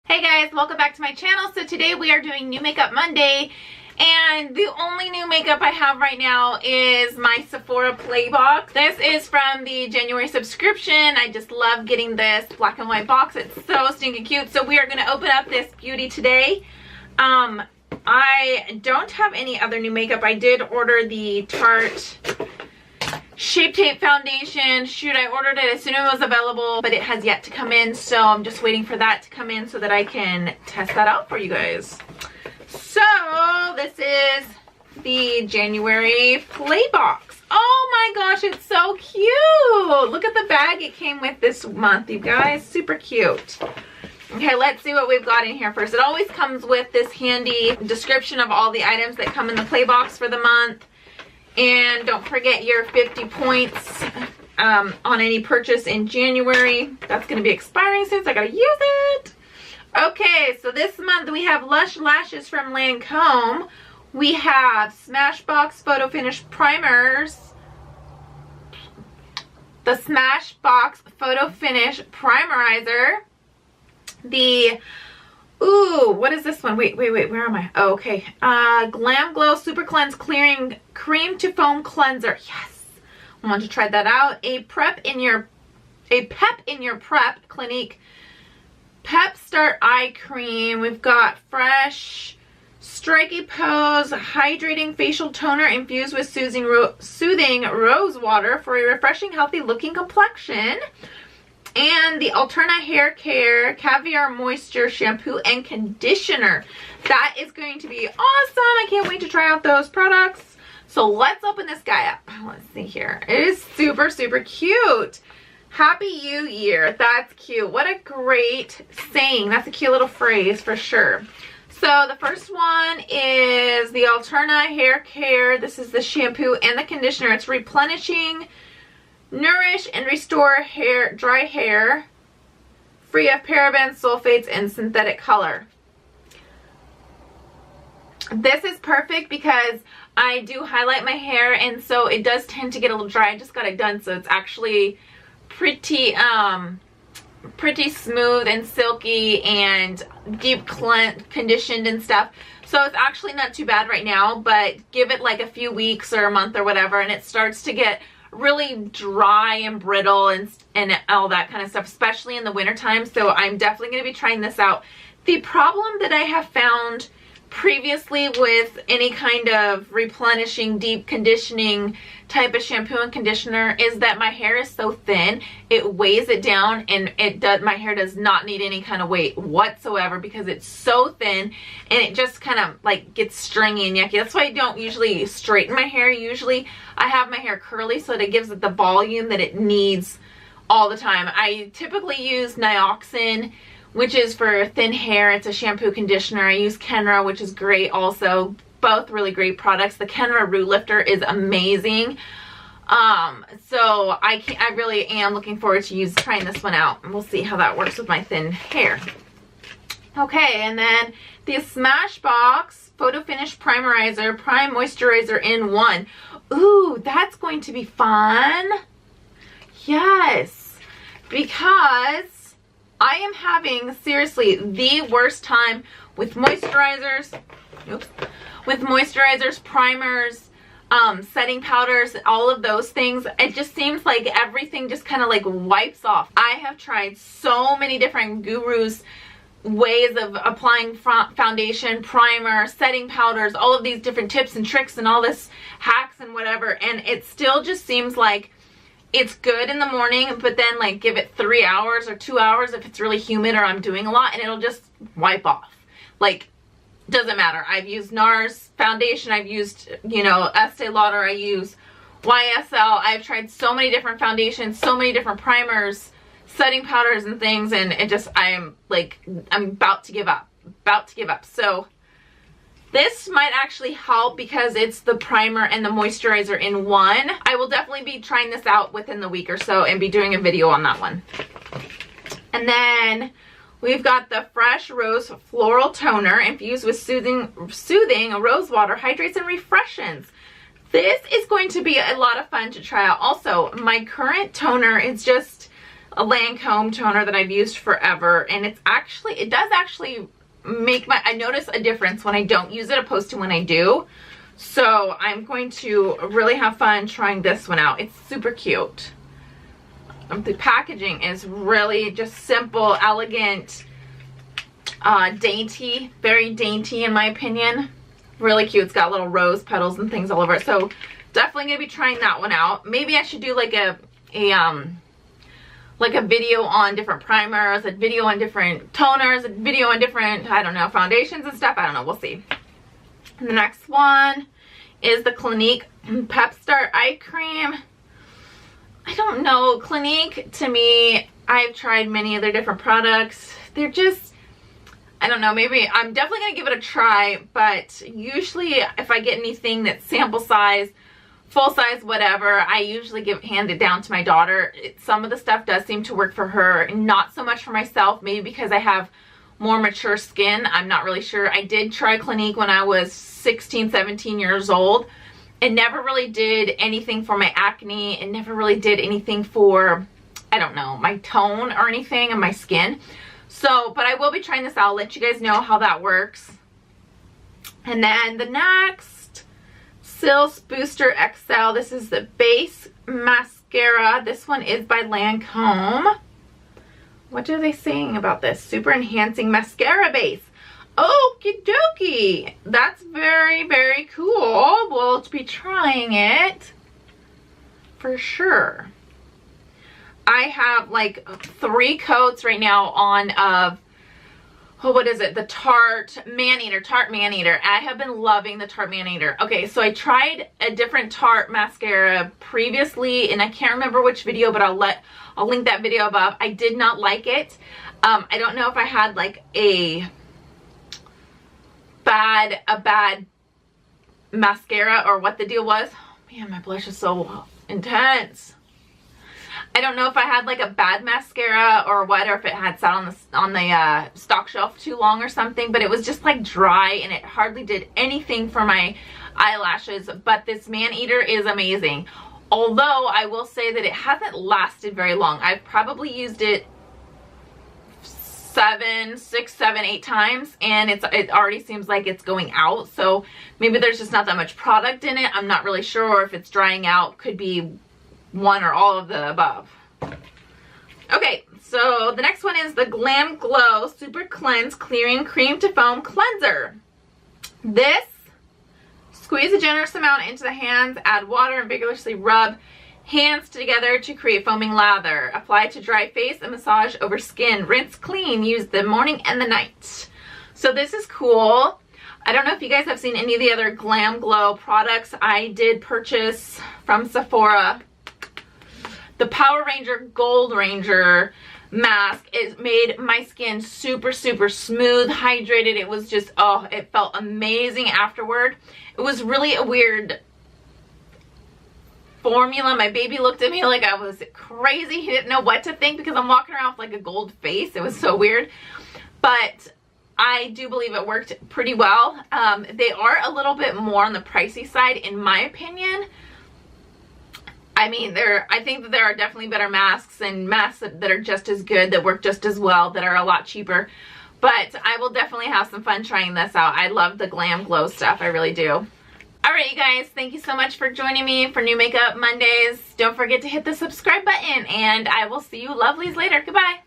Hey guys, welcome back to my channel. So today we are doing New Makeup Monday, and the only new makeup I have right now is my Sephora Play box. This is from the January subscription. I just love getting this black and white box. It's so stinking cute. So we are going to open up this beauty today. I don't have any other new makeup. I did order the Tarte Shape Tape foundation. Shoot, I ordered it as soon as it was available, but it has yet to come in, so I'm just waiting for that to come in so that I can test that out for you guys. So this is the January Play box. Oh my gosh, it's so cute. Look at the bag it came with this month, you guys. Super cute. Okay, let's see what we've got in here first. It always comes with this handy description of all the items that come in the Play box for the month. And don't forget your 50 points on any purchase in January. That's going to be expiring soon, so I got to use it. Okay, so this month we have Lush Lashes from Lancome. We have Smashbox Photo Finish Primers. The Smashbox Photo Finish Primerizer. The... Ooh, what is this one? Wait, where am I? Oh, okay. Glam Glow Super Cleanse Clearing Cream to Foam Cleanser. Yes. I want to try that out. A Pep in Your Prep Clinique Pep Start Eye Cream. We've got Fresh Striky Pose Hydrating Facial Toner infused with soothing rose water for a refreshing, healthy looking complexion. And the Alterna Hair Care Caviar Moisture Shampoo and Conditioner. That is going to be awesome. I can't wait to try out those products. So let's open this guy up. Let's see here. It is super, super cute. Happy You Year. That's cute. What a great saying. That's a cute little phrase for sure. So the first one is the Alterna Hair Care. This is the shampoo and the conditioner. It's replenishing, nourish and restore hair, dry hair, free of parabens, sulfates, and synthetic color. This is perfect because I do highlight my hair, and so it does tend to get a little dry. I just got it done, so it's actually pretty smooth and silky and deep conditioned and stuff. So it's actually not too bad right now, but give it like a few weeks or a month or whatever, and it starts to get really dry and brittle and all that kind of stuff, especially in the winter time. So I'm definitely going to be trying this out. The problem that I have found previously with any kind of replenishing, deep conditioning type of shampoo and conditioner is that my hair is so thin, it weighs it down, and my hair does not need any kind of weight whatsoever because it's so thin, and it just kind of like gets stringy and yucky. That's why I don't usually straighten my hair. Usually I have my hair curly so that it gives it the volume that it needs all the time. I typically use Nioxin, which is for thin hair. It's a shampoo conditioner. I use Kenra, which is great also. Both really great products. The Kenra Root Lifter is amazing. So I really am looking forward to trying this one out, and we'll see how that works with my thin hair. Okay, and then the Smashbox Photo Finish Primerizer Prime Moisturizer in one. Ooh, that's going to be fun. Yes, because I am having seriously the worst time with moisturizers. Oops. With moisturizers, primers, setting powders, all of those things. It just seems like everything just kind of like wipes off. I have tried so many different gurus ways of applying foundation, primer, setting powders, all of these different tips and tricks and all this hacks and whatever, and it still just seems like it's good in the morning, but then like give it 3 hours or 2 hours if it's really humid or I'm doing a lot, and it'll just wipe off. Like, doesn't matter. I've used NARS foundation, I've used, you know, Estee Lauder, I use YSL. I've tried so many different foundations, so many different primers, setting powders and things, and it just, I'm about to give up. So this might actually help because it's the primer and the moisturizer in one. I will definitely be trying this out within the week or so and be doing a video on that one. And then we've got the Fresh Rose Floral Toner infused with soothing rose water, hydrates and refreshes. This is going to be a lot of fun to try out. Also, my current toner is just a Lancome toner that I've used forever, and it does actually make I notice a difference when I don't use it opposed to when I do. So I'm going to really have fun trying this one out. It's super cute. The packaging is really just simple, elegant, dainty, very dainty in my opinion. Really cute. It's got little rose petals and things all over it. So definitely gonna be trying that one out. Maybe I should do like a video on different primers, a video on different toners, a video on different, I don't know, foundations and stuff. I don't know, we'll see. And the next one is the Clinique Pep Start Eye Cream. I don't know, Clinique, to me, I've tried many of their different products. They're just, I don't know, maybe I'm definitely gonna give it a try, but usually if I get anything that's sample size, full size, whatever, I usually hand it down to my daughter. Some of the stuff does seem to work for her, and not so much for myself, maybe because I have more mature skin. I'm not really sure. I did try Clinique when I was 16, 17 years old. It never really did anything for my acne. It never really did anything for, I don't know, my tone or anything on my skin. So, but I will be trying this out. I'll let you guys know how that works. And then the next, Sil's Booster XL. This is the base mascara. This one is by Lancome. What are they saying about this? Super enhancing mascara base. Okie dokie. That's very, very cool. We'll be trying it for sure. I have like 3 coats right now on of, oh, what is it? The Tarte Man-Eater. I have been loving the Tarte Man-Eater. Okay, so I tried a different Tarte mascara previously, and I can't remember which video, but I'll link that video above. I did not like it. I don't know if I had like a bad mascara or what the deal was. Oh, man, my blush is so intense. I don't know if I had like a bad mascara or what, or if it had sat on the stock shelf too long or something, but it was just like dry and it hardly did anything for my eyelashes. But this Man-Eater is amazing. Although I will say that it hasn't lasted very long. I've probably used it 6, 7, 8 times, and it already seems like it's going out. So maybe there's just not that much product in it. I'm not really sure, or if it's drying out. Could be one or all of the above. Okay, so the next one is the Glam Glow Super Cleanse Clearing Cream to Foam Cleanser. This, squeeze a generous amount into the hands, add water, and vigorously rub hands together to create foaming lather. Apply to dry face and massage over skin. Rinse clean. Use the morning and the night. So this is cool. I don't know if you guys have seen any of the other Glam Glow products. I did purchase from Sephora the Power Ranger Gold Ranger mask. It made my skin super, super smooth, hydrated. It was just, oh, it felt amazing afterward. It was really a weird formula. My baby looked at me like I was crazy. He didn't know what to think because I'm walking around with like a gold face. It was so weird. But I do believe it worked pretty well. They are a little bit more on the pricey side in my opinion. I mean, I think that there are definitely better masks and masks that are just as good, that work just as well, that are a lot cheaper. But I will definitely have some fun trying this out. I love the Glam Glow stuff. I really do. Alright, you guys, thank you so much for joining me for New Makeup Mondays. Don't forget to hit the subscribe button, and I will see you lovelies later. Goodbye.